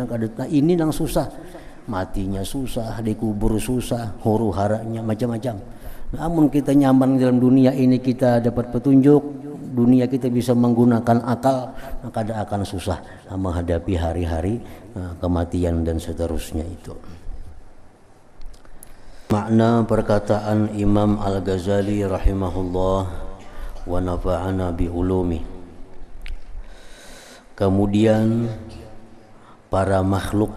Nah, ini yang susah, matinya susah, dikubur susah, huru haranya macam-macam. Namun kita nyaman dalam dunia ini, kita dapat petunjuk, dunia kita bisa menggunakan akal, maka tidak akan susah menghadapi hari-hari kematian dan seterusnya itu. Makna perkataan Imam Al-Ghazali rahimahullah wa nafa'ana bi ulumi. Kemudian para makhluk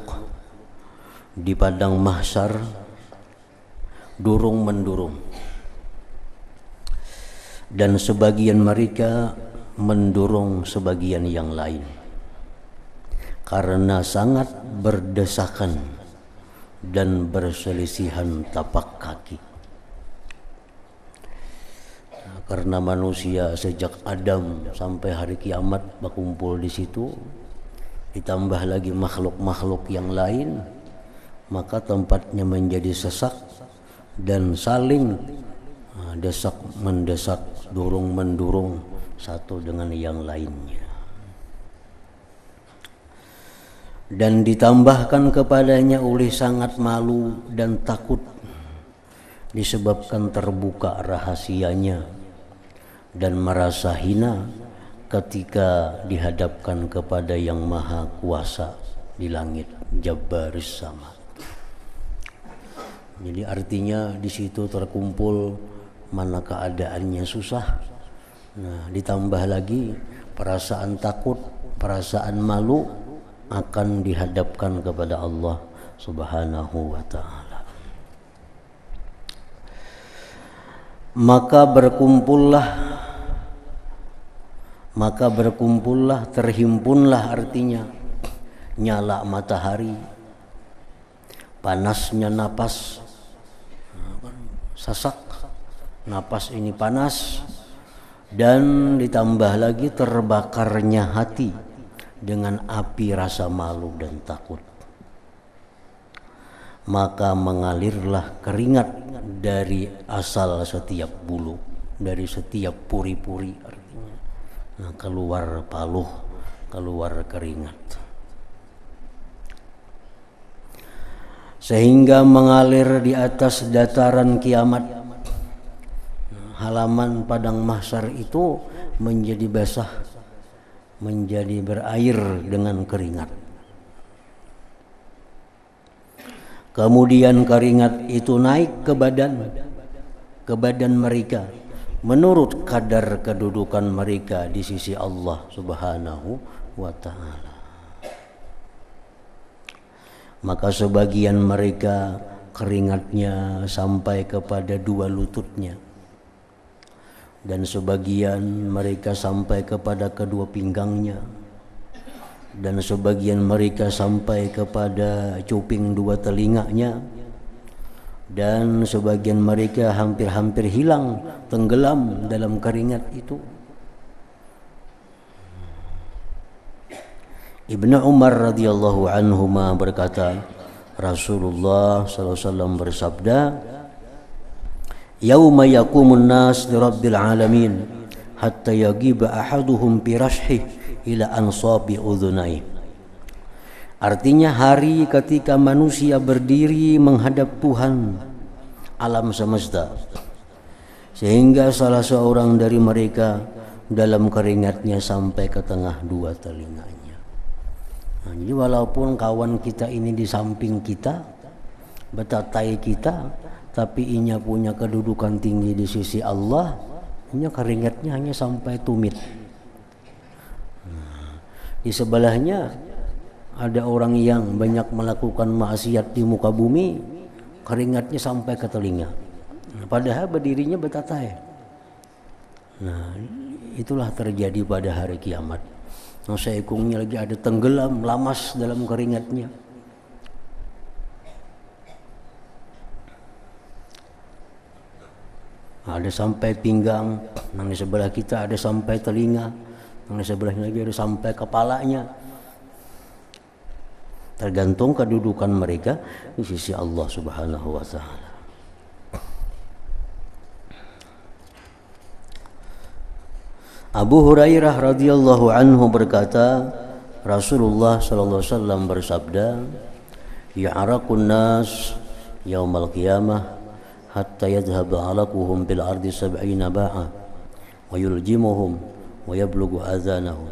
di padang mahsyar durung mendurung, dan sebagian mereka mendorong sebagian yang lain karena sangat berdesakan dan berselisihan tapak kaki. Karena manusia sejak Adam sampai hari kiamat berkumpul di situ, ditambah lagi makhluk-makhluk yang lain, maka tempatnya menjadi sesak dan saling desak mendesak, dorong mendorong satu dengan yang lainnya. Dan ditambahkan kepadanya oleh sangat malu dan takut disebabkan terbuka rahasianya dan merasa hina ketika dihadapkan kepada yang maha kuasa di langit, Jabbaris Samad. Jadi artinya di situ terkumpul mana keadaannya susah. Nah, ditambah lagi perasaan takut, perasaan malu akan dihadapkan kepada Allah Subhanahu wa ta'ala. Maka berkumpullah, terhimpunlah, artinya nyala matahari, panasnya napas, sasak, napas ini panas, dan ditambah lagi terbakarnya hati dengan api rasa malu dan takut. Maka mengalirlah keringat dari asal setiap bulu, dari setiap puri-puri, artinya keluar paluh, keluar keringat, sehingga mengalir di atas dataran kiamat. Halaman padang mahsyar itu menjadi basah, menjadi berair dengan keringat. Kemudian keringat itu naik ke badan mereka menurut kadar kedudukan mereka di sisi Allah Subhanahu wa ta'ala. Maka sebagian mereka keringatnya sampai kepada dua lututnya, dan sebagian mereka sampai kepada kedua pinggangnya, dan sebagian mereka sampai kepada cuping dua telinganya, dan sebagian mereka hampir-hampir hilang, tenggelam dalam keringat itu. Ibnu Umar radhiyallahu anhuma berkata, Rasulullah sallallahu alaihi wasallam bersabda, Yauma yaqumun nas li rabbil alamin hatta yagiba ahaduhum bi rashhi ila ansabi udhunai. Artinya hari ketika manusia berdiri menghadap Tuhan alam semesta, sehingga salah seorang dari mereka dalam keringatnya sampai ke tengah dua telinganya. Nah, jadi walaupun kawan kita ini di samping kita, betatai kita, tapi inya punya kedudukan tinggi di sisi Allah, inya keringatnya hanya sampai tumit. Di sebelahnya ada orang yang banyak melakukan maksiat di muka bumi, keringatnya sampai ke telinga, padahal berdirinya betatai. Nah, itulah terjadi pada hari kiamat. Nah, seekungnya lagi ada tenggelam, lamas dalam keringatnya. Ada sampai pinggang, yang di sebelah kita ada sampai telinga, yang di sebelahnya lagi ada sampai kepalanya. Tergantung kedudukan mereka di sisi Allah Subhanahu wa ta'ala. Abu Hurairah radhiyallahu anhu berkata, Rasulullah sallallahu alaihi wasallam bersabda, "Ya'raqun nas yaumal qiyamah hatta yadhhaba 'alaquhum bil ardi 70 ba'a wa yuljimuhum wa yablughu adhanahum."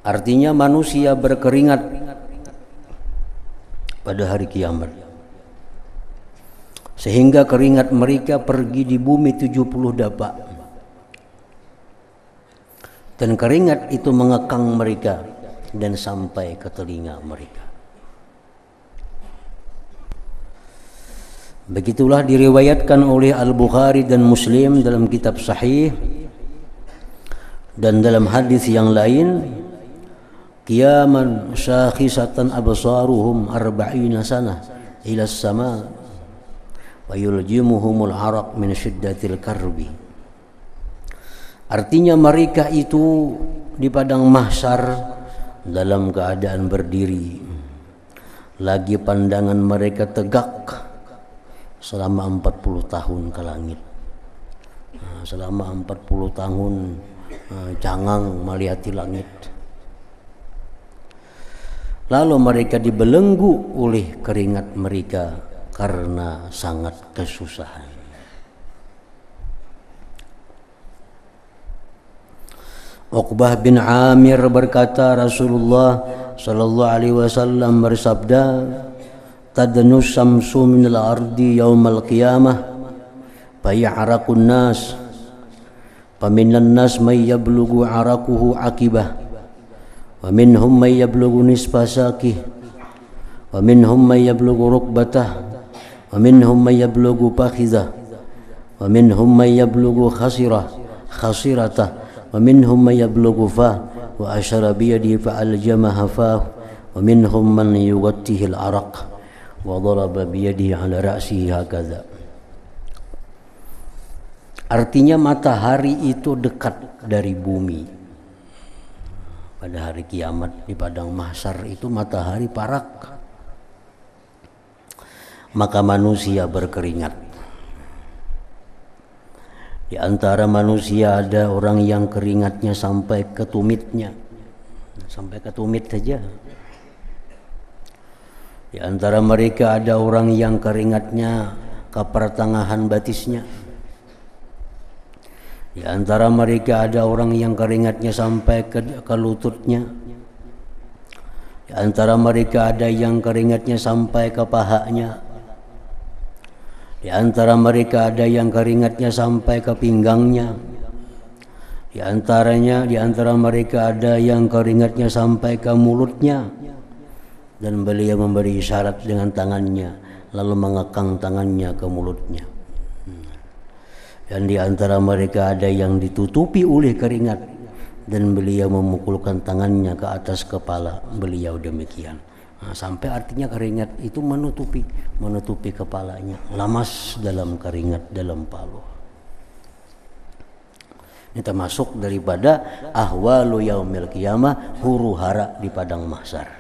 Artinya manusia berkeringat pada hari kiamat, sehingga keringat mereka pergi di bumi 70 dapak, dan keringat itu mengekang mereka dan sampai ke telinga mereka. Begitulah diriwayatkan oleh Al-Bukhari dan Muslim dalam kitab Sahih, dan dalam hadis yang lain, qiyaman syakhisatan absaruhum 40 sanah ila as-sama wa yuljimuhumul araq min syiddatil karbi. Artinya mereka itu di padang mahsyar dalam keadaan berdiri, lagi pandangan mereka tegak selama 40 tahun ke langit. Selama 40 tahun cangang melihati langit. Lalu mereka dibelenggu oleh keringat mereka karena sangat kesusahan. Uqbah bin Amir berkata, Rasulullah sallallahu alaihi wasallam bersabda, "Tadnu syamsu minal ardi yaumal qiyamah fay'araqun nas faminan nas may yablughu 'araquhu 'aqibah wa minhum may yablughu nisfa saqih wa minhum may yablughu rukbatah wa minhum may yablughu fakhidhah wa minhum may yablughu khasiratah wa minhum may yablughu fa wa asyara bi yadihi fa aljamaha fa wa minhum man yughtihi al-araq wa daraba bi yadihi ala ra'sihi hakadha." Artinya matahari itu dekat dari bumi. Pada hari kiamat di padang mahsyar itu matahari parak, maka manusia berkeringat. Di antara manusia ada orang yang keringatnya sampai ke tumitnya, sampai ke tumit saja. Di antara mereka ada orang yang keringatnya ke pertengahan batisnya. Di antara mereka ada orang yang keringatnya sampai ke lututnya. Di antara mereka ada yang keringatnya sampai ke pahanya. Di antara mereka ada yang keringatnya sampai ke pinggangnya. Di antara mereka ada yang keringatnya sampai ke mulutnya. Dan beliau memberi isyarat dengan tangannya, lalu mengekang tangannya ke mulutnya. Dan di antara mereka ada yang ditutupi oleh keringat, dan beliau memukulkan tangannya ke atas kepala beliau demikian. Sampai artinya keringat itu menutupi kepalanya, lamas dalam keringat dalam palu. Ini termasuk daripada ahwalu yaumil qiyamah, huru hara di padang mahsyar.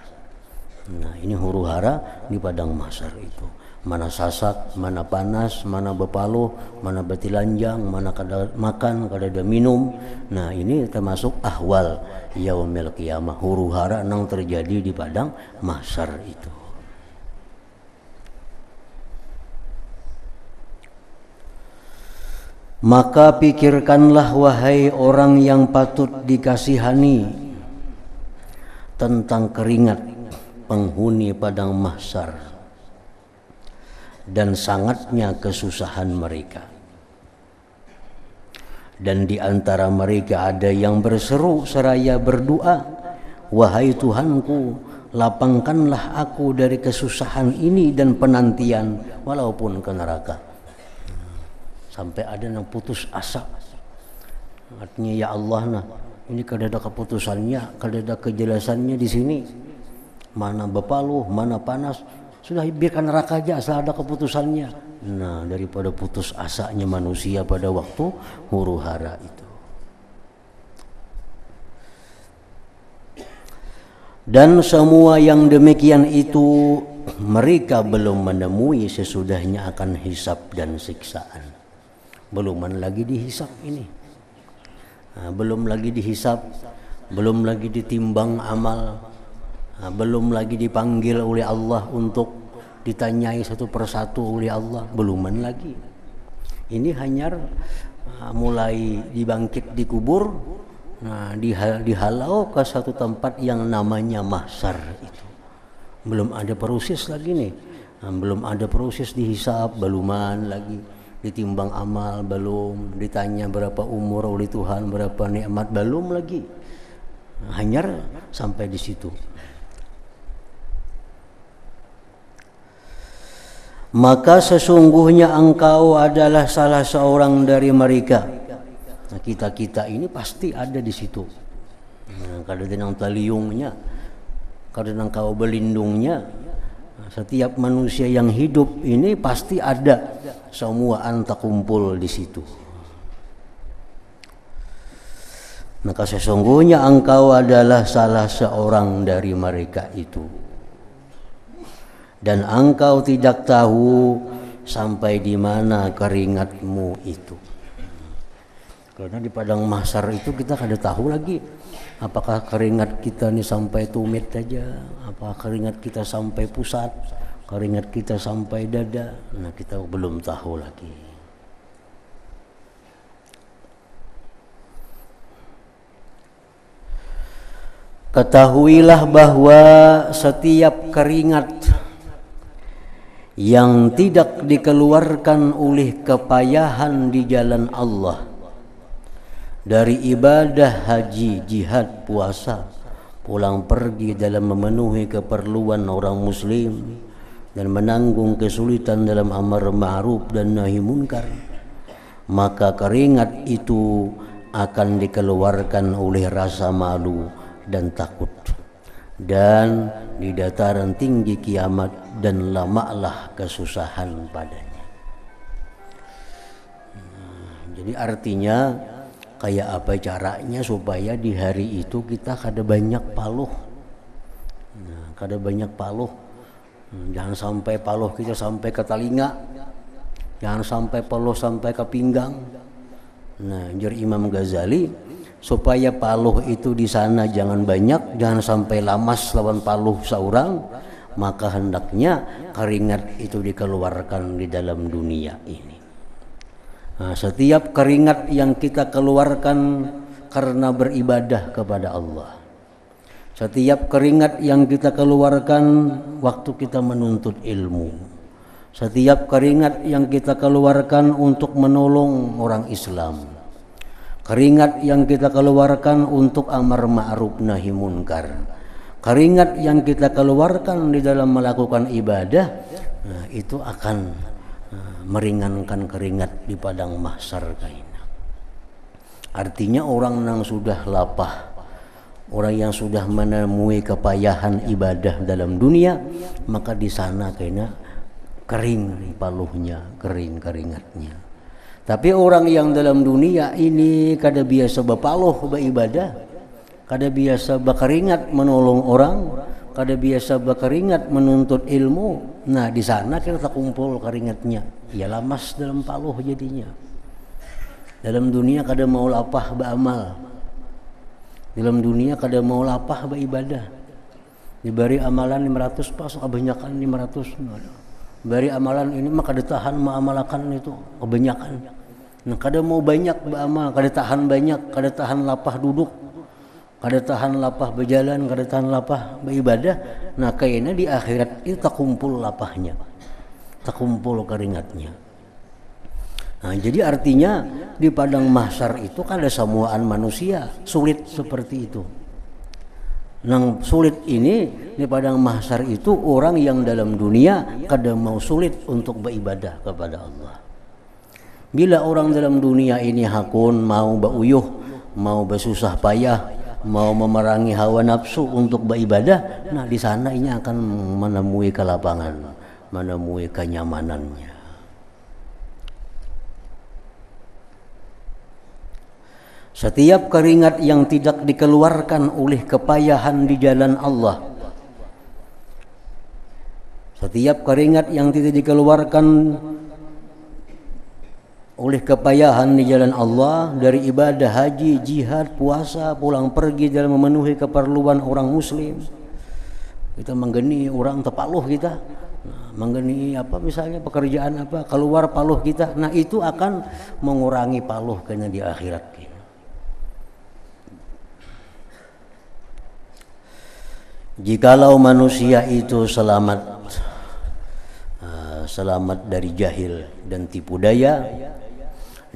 Nah, ini huru hara di padang mahsyar itu. Mana sasak, mana panas, mana bepaluh, mana betilanjang, mana kada makan, kada ada minum. Nah, ini termasuk ahwal yaumil qiyamah, huru hara nang terjadi di padang mahsyar itu. Maka pikirkanlah wahai orang yang patut dikasihani tentang keringat penghuni padang mahsyar dan sangatnya kesusahan mereka. Dan di antara mereka ada yang berseru seraya berdoa, "Wahai Tuhanku, lapangkanlah aku dari kesusahan ini dan penantian walaupun ke neraka." Sampai ada yang putus asa. Artinya, ya Allah, ini kada ada keputusannya, kada ada kejelasannya di sini. Mana bepaluh, mana panas. Sudah biarkan neraka aja asal ada keputusannya. Nah, daripada putus asanya manusia pada waktu huru hara itu. Dan semua yang demikian itu mereka belum menemui sesudahnya akan hisab dan siksaan. Beluman lagi dihisab ini. belum lagi dihisab, belum lagi ditimbang amal, belum lagi dipanggil oleh Allah untuk ditanyai satu persatu oleh Allah, beluman lagi. Ini hanya mulai dibangkit di kubur, dihalau ke satu tempat yang namanya mahsyar itu. Belum ada proses lagi nih, belum ada proses dihisab, beluman lagi, ditimbang amal belum, ditanya berapa umur oleh Tuhan, berapa nikmat belum lagi. Hanya sampai di situ. Maka sesungguhnya engkau adalah salah seorang dari mereka. Nah, kita ini pasti ada di situ. Kadang taliungnya, kadang kau berlindungnya. Setiap manusia yang hidup ini pasti ada, semua anta kumpul di situ. Maka sesungguhnya engkau adalah salah seorang dari mereka itu, dan engkau tidak tahu sampai di mana keringatmu itu. Karena di padang mahsyar itu kita kada tahu lagi, apakah keringat kita ini sampai tumit saja, apakah keringat kita sampai pusat, keringat kita sampai dada. Nah, kita belum tahu lagi. Ketahuilah bahwa setiap keringat yang tidak dikeluarkan oleh kepayahan di jalan Allah, dari ibadah haji, jihad, puasa, pulang pergi dalam memenuhi keperluan orang muslim, dan menanggung kesulitan dalam amar ma'ruf dan nahi munkar, maka keringat itu akan dikeluarkan oleh rasa malu dan takut, dan di dataran tinggi kiamat dan lamalah kesusahan padanya. Jadi artinya kayak apa caranya supaya di hari itu kita kada banyak paluh, kada banyak paluh. Jangan sampai paluh kita sampai ke telinga, jangan sampai paluh sampai ke pinggang. Nah, jar Imam Ghazali, supaya paluh itu di sana jangan banyak, jangan sampai lamas lawan paluh seorang, maka hendaknya keringat itu dikeluarkan di dalam dunia ini. Nah, setiap keringat yang kita keluarkan karena beribadah kepada Allah, setiap keringat yang kita keluarkan waktu kita menuntut ilmu, setiap keringat yang kita keluarkan untuk menolong orang Islam, keringat yang kita keluarkan untuk amar ma'ruf nahi munkar, keringat yang kita keluarkan di dalam melakukan ibadah, nah, itu akan meringankan keringat di padang mahsyar kaina. Artinya orang yang sudah lapah, orang yang sudah menemui kepayahan ibadah dalam dunia, maka di sana kaina kering paluhnya, kering keringatnya. Tapi orang yang dalam dunia ini kada biasa berpaluh beribadah, kada biasa berkeringat menolong orang, kada biasa berkeringat menuntut ilmu. Nah, di sana kita kumpul keringatnya, ya lamas dalam paluh jadinya. Dalam dunia kada mau lapah beramal, dalam dunia kada mau lapah beribadah. Diberi amalan 500 pas kebanyakan 500. Beri amalan ini mah kada tahan mengamalkan itu kebanyakan. Nah, kada mau banyak beramal, kada tahan banyak, kada tahan lapah duduk, kada tahan lapah berjalan, kada tahan lapah beribadah. Nah, kayaknya di akhirat itu tak kumpul lapahnya, tak kumpul keringatnya. Nah, jadi artinya di padang mahsyar itu kan ada semuaan manusia sulit seperti itu. Nang sulit ini di padang mahsyar itu orang yang dalam dunia kada mau sulit untuk beribadah kepada Allah. Bila orang dalam dunia ini hakun mau beruyuh, mau bersusah payah, mau memerangi hawa nafsu untuk beribadah, nah di sana ini akan menemui kelapangan, menemui kenyamanannya. Setiap keringat yang tidak dikeluarkan oleh kepayahan di jalan Allah, setiap keringat yang tidak dikeluarkan oleh kepayahan di jalan Allah dari ibadah haji, jihad, puasa, pulang pergi dalam memenuhi keperluan orang muslim. Kita menggeni orang tepaluh kita, menggeni apa misalnya pekerjaan apa, keluar paluh kita, nah itu akan mengurangi paluh kena di akhirat. Jikalau manusia itu selamat dari jahil dan tipu daya,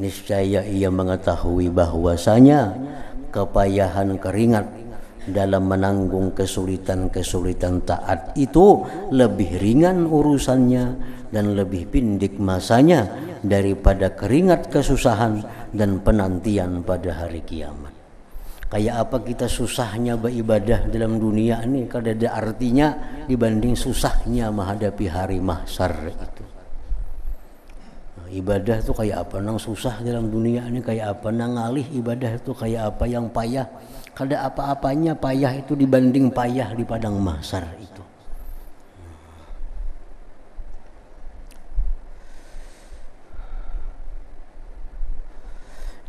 niscaya ia mengetahui bahwasanya kepayahan keringat dalam menanggung kesulitan-kesulitan taat itu lebih ringan urusannya dan lebih pendek masanya daripada keringat kesusahan dan penantian pada hari kiamat. Kayak apa kita susahnya beribadah dalam dunia ini, kada ada artinya dibanding susahnya menghadapi hari mahsyar itu. Ibadah itu kayak apa nang susah dalam dunia ini, kayak apa nang ngalih ibadah itu kayak apa yang payah. Kada apa-apanya payah itu dibanding payah di padang mahsyar itu.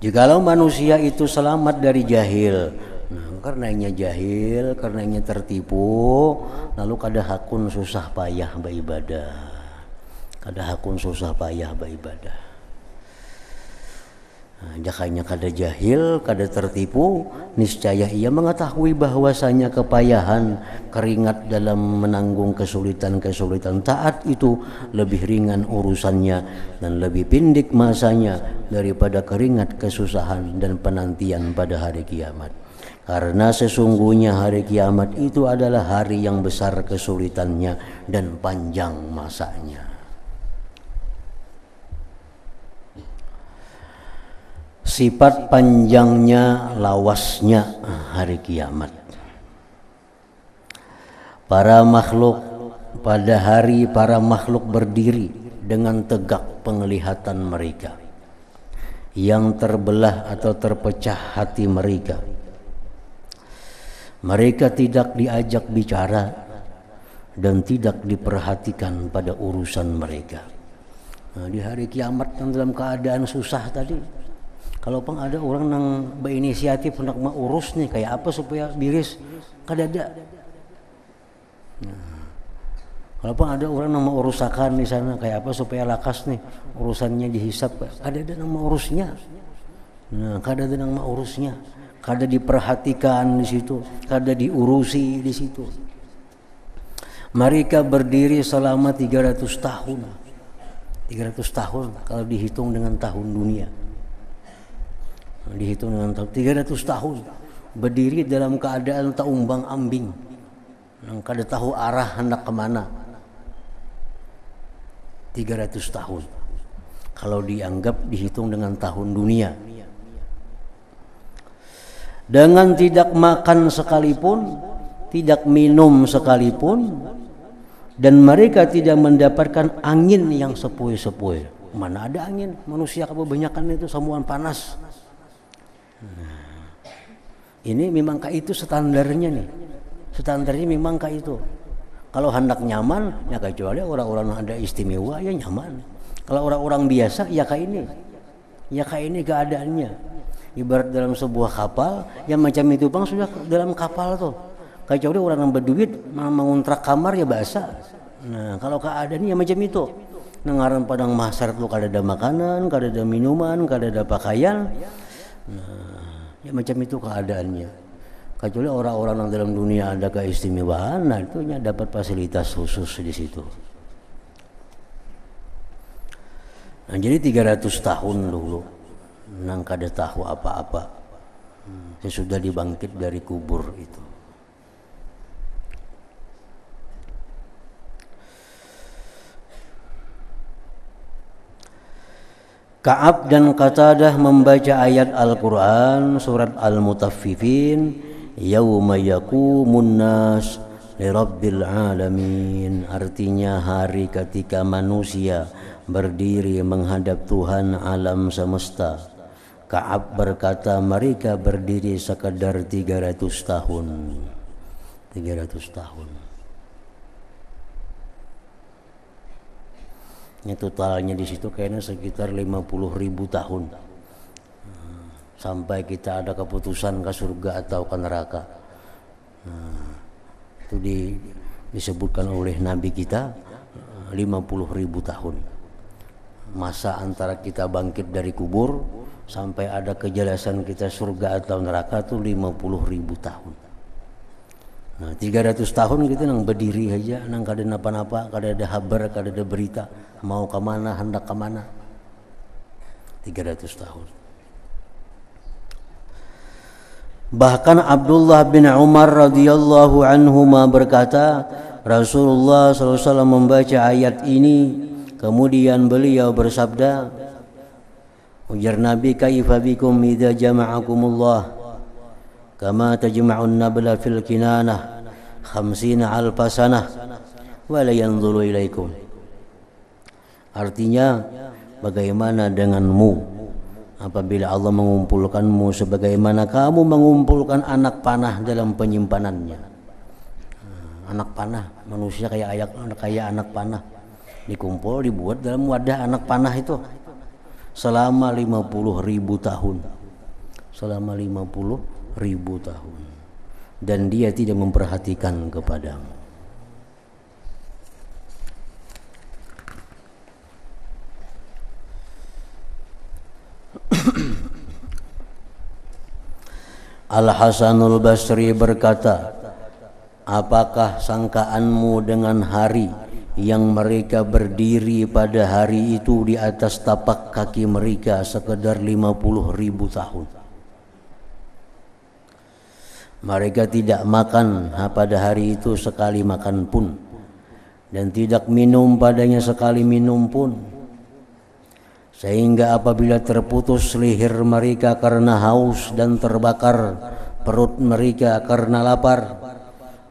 Jikalau manusia itu selamat dari jahil, karenanya jahil, karenanya tertipu, lalu kada hakun susah payah beribadah, kada hakun susah payah beribadah. Jakanya kada jahil, kada tertipu, niscaya ia mengetahui bahwasanya kepayahan keringat dalam menanggung kesulitan-kesulitan taat itu lebih ringan urusannya dan lebih pendek masanya daripada keringat kesusahan dan penantian pada hari kiamat. Karena sesungguhnya hari kiamat itu adalah hari yang besar kesulitannya dan panjang masanya. Sifat panjangnya, lawasnya hari kiamat. Para makhluk pada hari para makhluk berdiri dengan tegak penglihatan mereka, yang terbelah atau terpecah hati mereka. Mereka tidak diajak bicara dan tidak diperhatikan pada urusan mereka. Nah, di hari kiamat yang dalam keadaan susah tadi, kalau pun ada orang yang berinisiatif hendak mau urus nih kayak apa supaya biris, kada ada. Nah, kalau pun ada orang yang mau urusakan di sana kayak apa supaya lakas nih urusannya dihisap, kada ada yang mau urusnya. Nah, kada ada yang mau urusnya, kada diperhatikan di situ, kada diurusi di situ. Mereka berdiri selama 300 tahun. 300 tahun kalau dihitung dengan tahun dunia. Dihitung dengan tahun 300 tahun berdiri dalam keadaan tak umbang ambing, yang kada tahu arah hendak kemana. 300 tahun kalau dianggap dihitung dengan tahun dunia, dengan tidak makan sekalipun, tidak minum sekalipun, dan mereka tidak mendapatkan angin yang sepoi-sepoi. Mana ada angin, manusia kebanyakan itu samuan panas. Nah, ini memang kayak itu standarnya nih. Standarnya memang kayak itu. Kalau hendak nyaman, ya kecuali orang-orang yang ada istimewa ya nyaman. Kalau orang-orang biasa ya kayak ini. Ya kayak ini keadaannya. Ibarat dalam sebuah kapal, yang macam itu bang sudah dalam kapal tuh. Kecuali orang yang berduit mengontrak kamar ya bahasa. Nah, kalau keadaannya ya macam itu. Nengaran padang mahsyar tuh kada ada makanan, kada ada minuman, kada ada pakaian. Nah, ya macam itu keadaannya. Kecuali orang-orang yang dalam dunia ada keistimewaan, nah itu dapat fasilitas khusus di situ. Nah, jadi 300 tahun dulu nang kada tahu apa-apa. Sesudah dibangkit dari kubur itu. Ka'ab dan Qatadah membaca ayat Al-Quran surat Al-Mutaffifin, yauma yaqumun nas lirabbil alamin, artinya hari ketika manusia berdiri menghadap Tuhan alam semesta. Ka'ab berkata mereka berdiri sekedar 300 tahun. 300 tahun. Ini totalnya di situ kayaknya sekitar 50.000 tahun sampai kita ada keputusan ke surga atau ke neraka. Itu disebutkan oleh Nabi kita 50.000 tahun. Masa antara kita bangkit dari kubur sampai ada kejelasan kita surga atau neraka itu 50.000 tahun. Nah, 300 tahun kita nang berdiri aja, nang kada napa-napa, kada ada kabar, kada ada berita, mau ke mana, hendak ke mana. 300 tahun. Bahkan Abdullah bin Umar radhiyallahu anhuma berkata, Rasulullah SAW membaca ayat ini, kemudian beliau bersabda, ujar Nabi, kaifa bikum idza jama'akumullah kama tajma'un nabla fil kinanah 50 alfa sanah wa la yanzuru ilaikum. Artinya, bagaimana denganmu apabila Allah mengumpulkanmu sebagaimana kamu mengumpulkan anak panah dalam penyimpanannya. Anak panah, manusia kayak anak panah, dikumpul, dibuat dalam wadah anak panah itu selama 50.000 tahun. Selama 50.000 tahun. Dan dia tidak memperhatikan kepadamu. Al-Hasanul Basri berkata, apakah sangkaanmu dengan hari yang mereka berdiri pada hari itu di atas tapak kaki mereka sekedar 50.000 tahun? Mereka tidak makan pada hari itu sekali makan pun, dan tidak minum padanya sekali minum pun, sehingga apabila terputus leher mereka karena haus dan terbakar perut mereka karena lapar,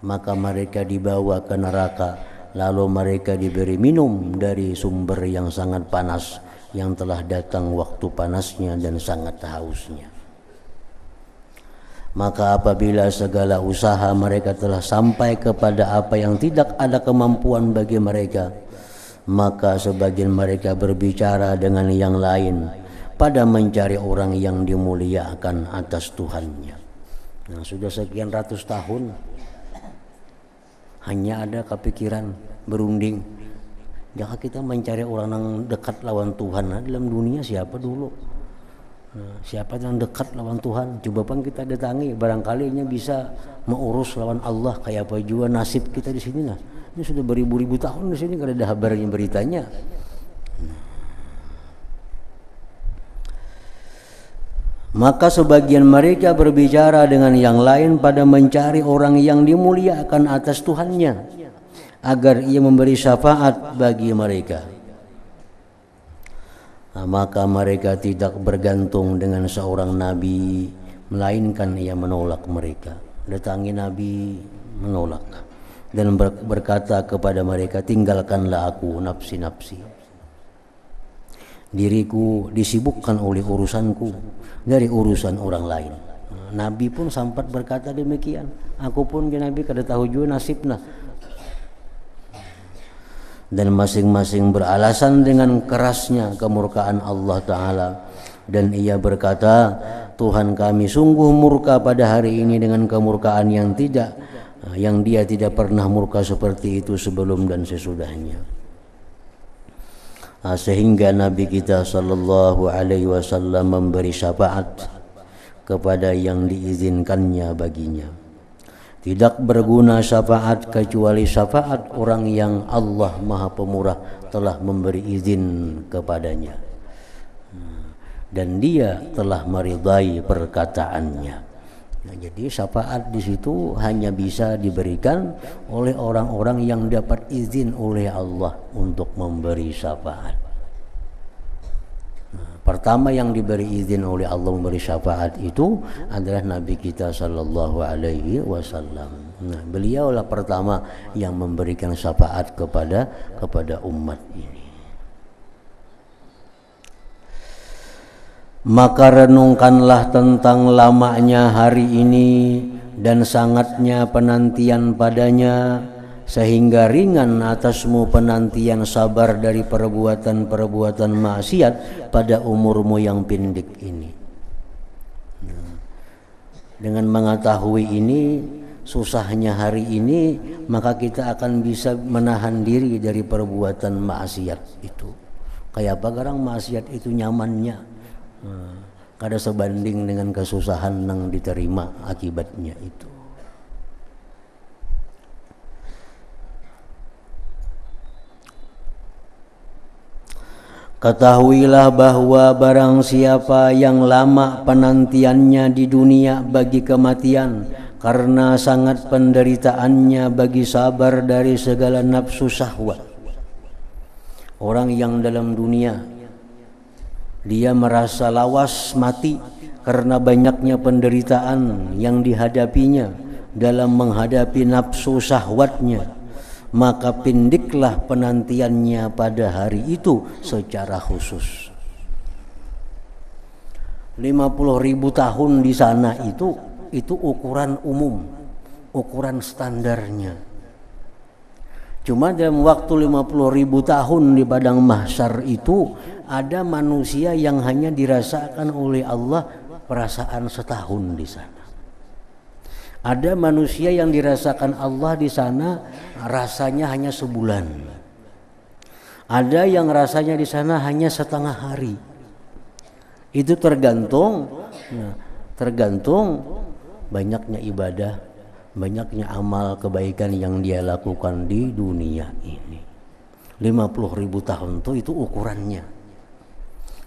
maka mereka dibawa ke neraka, lalu mereka diberi minum dari sumber yang sangat panas yang telah datang waktu panasnya dan sangat hausnya. Maka apabila segala usaha mereka telah sampai kepada apa yang tidak ada kemampuan bagi mereka, maka sebagian mereka berbicara dengan yang lain pada mencari orang yang dimuliakan atas Tuhannya. Nah, sudah sekian ratus tahun hanya ada kepikiran berunding, jangan kita mencari orang yang dekat lawan Tuhan. Nah, dalam dunia siapa dulu? Siapa yang dekat lawan Tuhan? Coba pun kita datangi, barangkali nya bisa mengurus lawan Allah. Kayak apa juga nasib kita di sini. Nah, ini sudah beribu-ribu tahun di sini, kada ada kabarnya beritanya. Maka sebagian mereka berbicara dengan yang lain pada mencari orang yang dimuliakan atas Tuhannya, agar ia memberi syafaat bagi mereka. Maka mereka tidak bergantung dengan seorang nabi, melainkan ia menolak mereka. Datangi nabi, menolak, dan berkata kepada mereka, tinggalkanlah aku nafsi-nafsi. Diriku disibukkan oleh urusanku dari urusan orang lain. Nabi pun sempat berkata demikian. Aku pun Nabi kada tahu juga nasibna. Dan masing-masing beralasan dengan kerasnya kemurkaan Allah Ta'ala. Dan ia berkata, Tuhan kami sungguh murka pada hari ini dengan kemurkaan yang dia tidak pernah murka seperti itu sebelum dan sesudahnya. Sehingga Nabi kita Sallallahu Alaihi Wasallam memberi syafaat kepada yang diizinkannya baginya. Tidak berguna syafaat kecuali syafaat orang yang Allah Maha Pemurah telah memberi izin kepadanya, dan dia telah meridai perkataannya. Nah, jadi syafaat di situ hanya bisa diberikan oleh orang-orang yang dapat izin oleh Allah untuk memberi syafaat. Pertama yang diberi izin oleh Allah memberi syafaat itu adalah Nabi kita Sallallahu Alaihi Wasallam. Nah, beliaulah pertama yang memberikan syafaat kepada umat ini. Maka renungkanlah tentang lamanya hari ini dan sangatnya penantian padanya, sehingga ringan atasmu penantian sabar dari perbuatan-perbuatan maksiat pada umurmu yang pendek ini. Dengan mengetahui ini, susahnya hari ini, maka kita akan bisa menahan diri dari perbuatan maksiat itu. Kayak apa garang maksiat itu nyamannya, kada sebanding dengan kesusahan yang diterima akibatnya itu. Ketahuilah bahwa barang siapa yang lama penantiannya di dunia bagi kematian, karena sangat penderitaannya bagi sabar dari segala nafsu syahwat. Orang yang dalam dunia dia merasa lawas mati karena banyaknya penderitaan yang dihadapinya dalam menghadapi nafsu syahwatnya, maka pendeklah penantiannya pada hari itu secara khusus. 50.000 tahun di sana itu ukuran umum, ukuran standarnya. Cuma dalam waktu 50.000 tahun di padang mahsyar itu ada manusia yang hanya dirasakan oleh Allah perasaan setahun di sana. Ada manusia yang dirasakan Allah di sana rasanya hanya sebulan. Ada yang rasanya di sana hanya setengah hari. Itu tergantung banyaknya ibadah, banyaknya amal kebaikan yang dia lakukan di dunia ini. 50.000 tahun itu ukurannya.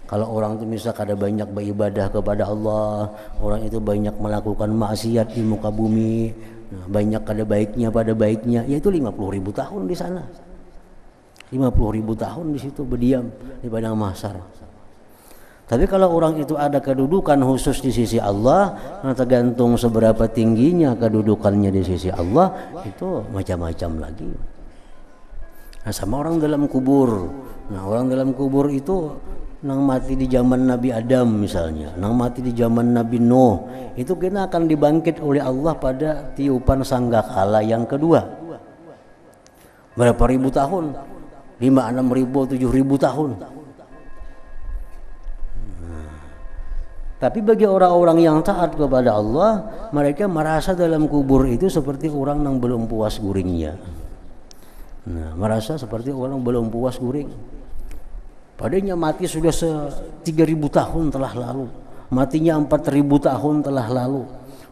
Kalau orang itu misal kada banyak beribadah kepada Allah, orang itu banyak melakukan maksiat di muka bumi, banyak kada baiknya pada baiknya, yaitu 50.000 tahun di sana. 50.000 tahun di situ berdiam di padang mahsyar. Tapi kalau orang itu ada kedudukan khusus di sisi Allah, tergantung seberapa tingginya kedudukannya di sisi Allah, itu macam-macam lagi. Nah, sama orang dalam kubur. Nah, orang dalam kubur itu nang mati di zaman Nabi Adam misalnya, nang mati di zaman Nabi Nuh, itu kena akan dibangkit oleh Allah pada tiupan sangkakala yang kedua. Berapa ribu tahun? 5, 6 ribu, 7 ribu tahun. Tapi bagi orang-orang yang taat kepada Allah, mereka merasa dalam kubur itu seperti orang yang belum puas guringnya. Nah, merasa seperti orang belum puas guring. Padahal mati sudah 3.000 tahun telah lalu, matinya 4.000 tahun telah lalu.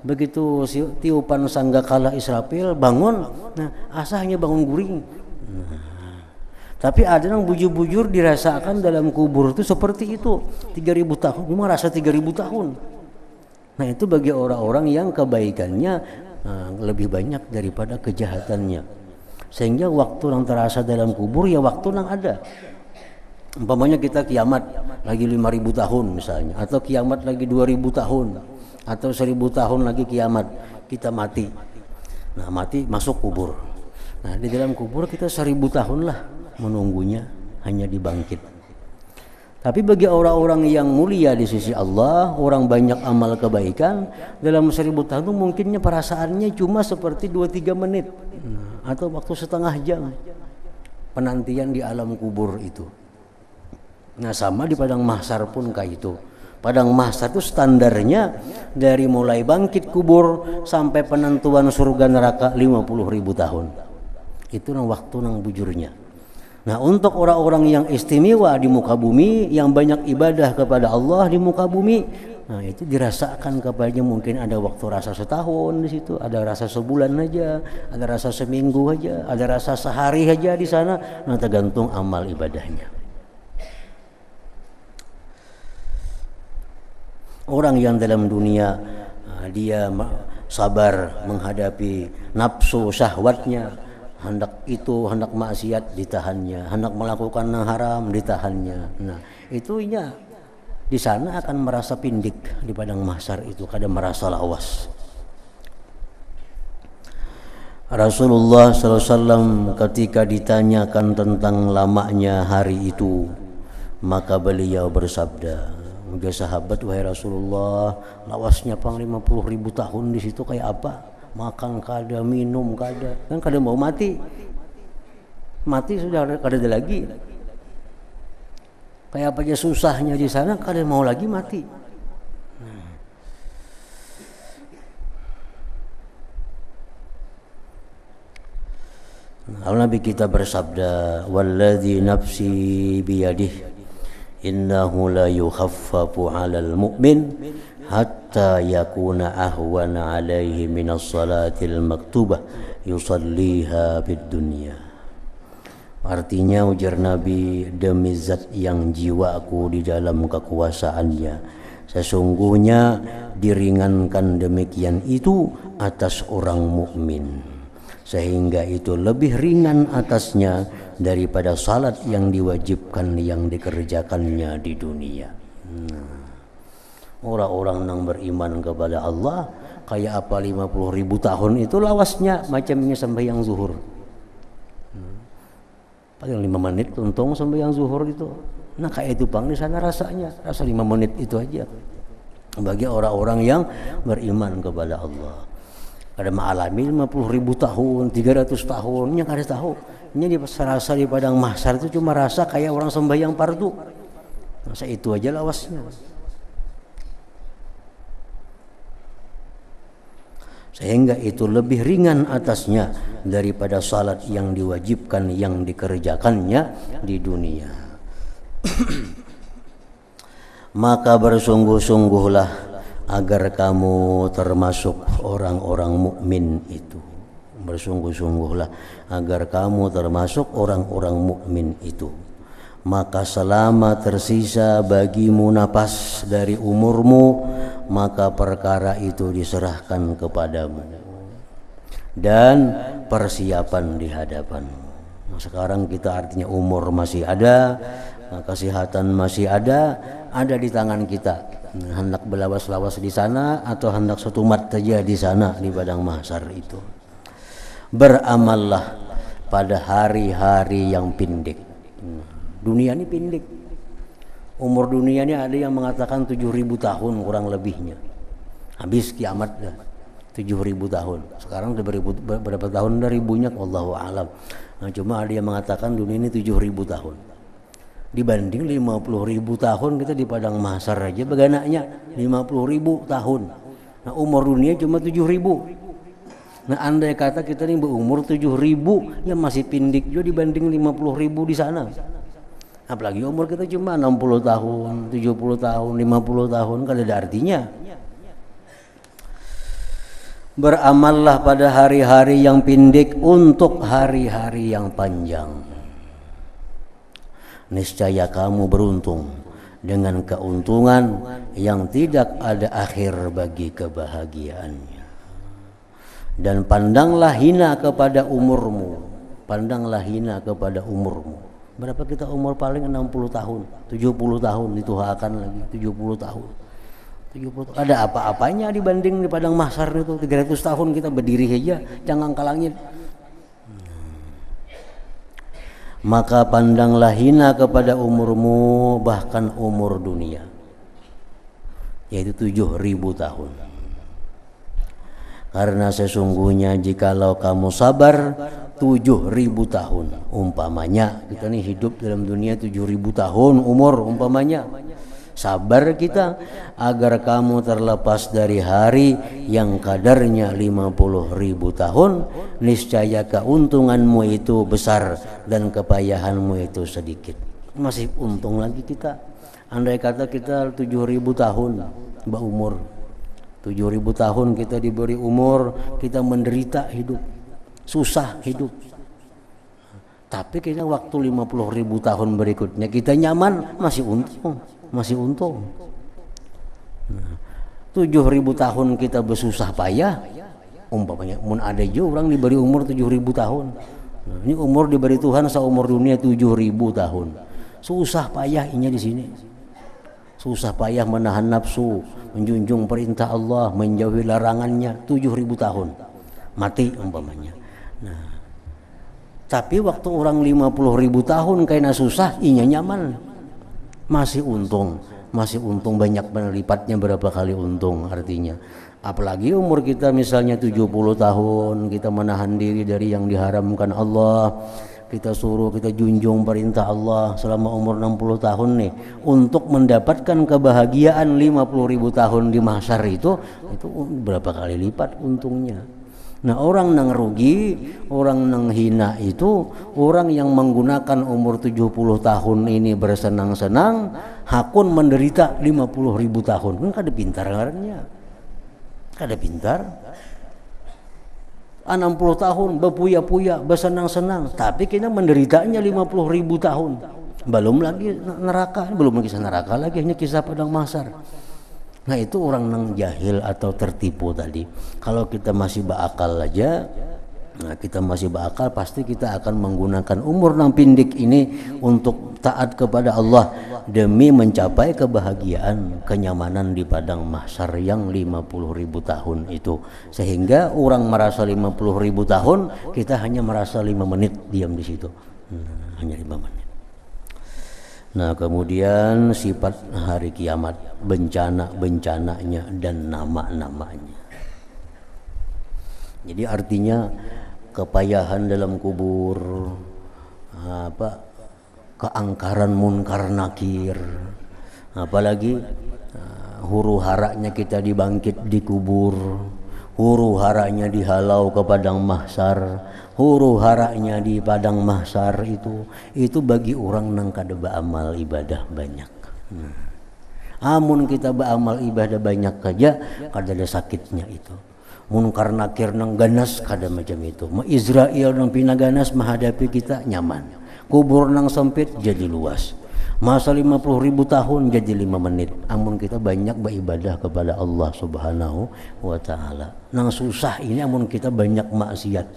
Begitu tiupan sangkakala Israfil bangun, nah asahnya bangun guring. Tapi ada yang bujur-bujur dirasakan dalam kubur itu seperti itu, 3.000 tahun, cuma rasa 3.000 tahun. Nah itu bagi orang-orang yang kebaikannya lebih banyak daripada kejahatannya, sehingga waktu yang terasa dalam kubur ya waktu yang ada. Umpamanya kita kiamat lagi 5.000 tahun misalnya, atau kiamat lagi 2.000 tahun, atau 1.000 tahun lagi kiamat, kita mati. Nah mati masuk kubur. Nah di dalam kubur kita 1.000 tahun lah menunggunya, hanya dibangkit. Tapi bagi orang-orang yang mulia di sisi Allah, orang banyak amal kebaikan, dalam 1.000 tahun itu mungkinnya perasaannya cuma seperti 2-3 menit, atau waktu setengah jam penantian di alam kubur itu. Nah sama di padang mahsyar pun kayak itu. Padang mahsyar itu standarnya dari mulai bangkit kubur sampai penentuan surga neraka 50.000 tahun. Itu waktu nang bujurnya. Nah untuk orang-orang yang istimewa di muka bumi, yang banyak ibadah kepada Allah di muka bumi, nah itu dirasakan kepadanya mungkin ada waktu rasa setahun di situ, ada rasa sebulan aja, ada rasa seminggu aja, ada rasa sehari aja di sana. Nah tergantung amal ibadahnya. Orang yang dalam dunia dia sabar menghadapi nafsu syahwatnya, hendak maksiat ditahannya, hendak melakukan yang haram ditahannya. Nah itunya di sana akan merasa pindik di padang mahsyar itu, kadang merasa lawas. Rasulullah SAW ketika ditanyakan tentang lamanya hari itu, maka beliau bersabda, "Udah sahabat, wahai Rasulullah, lawasnya pang 50.000 tahun di situ kayak apa? makan kada, minum kada, kan kada mau mati sudah kada ada lagi. Kayak apa aja susahnya di sana, kada mau lagi mati. Nabi kita bersabda, walladzi nafsi biyadihi innahu la yukhaffafu 'alal mu'min hatta yakuna ahwana 'alaihi minas salatil maktubah yusalliha fid dunya. Artinya ujar Nabi, demi zat yang jiwaku di dalam kekuasaannya, sesungguhnya diringankan demikian itu atas orang mukmin, sehingga itu lebih ringan atasnya daripada salat yang diwajibkan yang dikerjakannya di dunia. Orang-orang yang beriman kepada Allah kayak apa 50.000 tahun itu lawasnya macamnya sembahyang zuhur. Paling 5 menit untung sembahyang zuhur itu. Nah kayak itu bang di sana rasanya, rasa 5 menit itu aja bagi orang-orang yang beriman kepada Allah. Ada mengalami 50.000 tahun, 300 tahun, yang kada tahu. Ini rasa di padang mahsyar itu cuma rasa kayak orang sembahyang fardu. Masa itu aja lawasnya. Sehingga itu lebih ringan atasnya daripada salat yang diwajibkan yang dikerjakannya di dunia. Maka bersungguh-sungguhlah agar kamu termasuk orang-orang mukmin itu. Bersungguh-sungguhlah agar kamu termasuk orang-orang mukmin itu. Maka selama tersisa bagimu napas dari umurmu, maka perkara itu diserahkan kepadamu dan persiapan di hadapanmu. Nah, sekarang kita artinya umur masih ada, kesehatan masih ada di tangan kita. Hendak belawas-lawas di sana atau hendak setumat saja di sana di padang mahsyar itu. Beramallah pada hari-hari yang pendek. Dunia ini pendek. Umur dunia ini ada yang mengatakan 7.000 tahun kurang lebihnya. Habis kiamat dah. 7.000 tahun. Sekarang udah berapa tahun dari ribunya wallahu alam. Nah, cuma ada yang mengatakan dunia ini 7.000 tahun. Dibanding 50.000 tahun kita di padang mahsyar aja beganaknya 50.000 tahun. Nah, umur dunia cuma 7.000. Nah, andai kata kita ini berumur 7.000 yang masih pendek juga dibanding 50.000 di sana. Apalagi umur kita cuma 60 tahun, 70 tahun, 50 tahun, kan ada artinya. Beramallah pada hari-hari yang pendek untuk hari-hari yang panjang. Niscaya kamu beruntung dengan keuntungan yang tidak ada akhir bagi kebahagiaannya. Dan pandanglah hina kepada umurmu. Pandanglah hina kepada umurmu. Berapa kita umur paling 60 tahun, 70 tahun dituhakan lagi, 70 tahun. 70 ada apa-apanya dibanding di padang mahsyar itu 300 tahun kita berdiri saja jangan ke langit. Maka pandanglah hina kepada umurmu, bahkan umur dunia, yaitu 7.000 tahun. Karena sesungguhnya jikalau kamu sabar 7.000 tahun, umpamanya kita nih hidup dalam dunia 7.000 tahun umur, umpamanya sabar kita agar kamu terlepas dari hari yang kadarnya 50.000 tahun, niscaya keuntunganmu itu besar dan kepayahanmu itu sedikit. Masih untung lagi kita. Andai kata kita 7.000 tahun berumur, 7.000 tahun kita diberi umur, kita menderita hidup, susah hidup. Tapi kita waktu 50.000 tahun berikutnya kita nyaman, masih untung, masih untung. 7.000 tahun kita bersusah payah, umpamanya mun ada juga orang diberi umur 7.000 tahun. Nah, ini umur diberi Tuhan seumur dunia 7.000 tahun. Susah payah ini di sini. Susah payah menahan nafsu, menjunjung perintah Allah, menjauhi larangannya 7.000 tahun. Mati umpamanya. Nah, tapi waktu orang 50.000 tahun kayaknya susah, inya nyaman. Masih untung banyak lipatnya berapa kali untung artinya. Apalagi umur kita misalnya 70 tahun, kita menahan diri dari yang diharamkan Allah, kita suruh, kita junjung perintah Allah selama umur 60 tahun nih, untuk mendapatkan kebahagiaan 50.000 tahun di mahsyar itu berapa kali lipat untungnya. Nah, orang nang rugi, orang nang hina itu orang yang menggunakan umur 70 tahun ini bersenang-senang, hakun menderita 50.000 tahun. Kan kada pintar ngarannya. Kada pintar. 60 tahun berpuya-puya, bersenang-senang, tapi kita menderitanya 50.000 tahun. Belum lagi neraka, belum lagi neraka lagi, hanya kisah padang mahsyar. Nah, itu orang nang jahil atau tertipu tadi. Kalau kita masih berakal aja, nah kita masih berakal, pasti kita akan menggunakan umur nang pindik ini untuk taat kepada Allah demi mencapai kebahagiaan, kenyamanan di padang mahsyar yang 50.000 tahun itu. Sehingga orang merasa 50.000 tahun, kita hanya merasa 5 menit diam di situ. Hanya 5 menit. Nah, kemudian sifat hari kiamat, bencana-bencananya dan nama-namanya. Jadi artinya kepayahan dalam kubur, keangkaran munkar nakir, apalagi huru haranya kita dibangkit di kubur, huru haranya dihalau ke padang mahsyar, huru haranya di padang mahsyar itu bagi orang nang kada beramal ibadah banyak. Amun kita beramal ibadah banyak saja, kada ada sakitnya itu. Munkar nakir nang ganas kada macam itu. Israel nang pinaganas menghadapi kita nyaman. Kubur nang sempit jadi luas. Masa 50.000 tahun jadi 5 menit. Amun kita banyak beribadah kepada Allah Subhanahu wa taala. Nang susah ini amun kita banyak maksiat.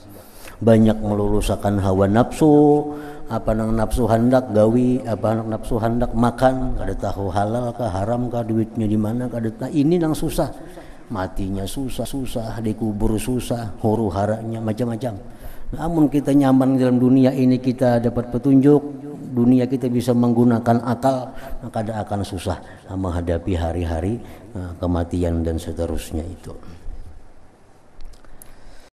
Banyak melulusakan hawa nafsu, apa nang nafsu hendak gawi, apa nang nafsu hendak makan, kada tahu halal kah haram kah, duitnya di mana kada tahu. Ini nang susah. Matinya susah, dikubur susah, huru haranya macam-macam. Namun kita nyaman dalam dunia ini, kita dapat petunjuk, dunia kita bisa menggunakan akal, maka akan susah menghadapi hari-hari kematian dan seterusnya itu.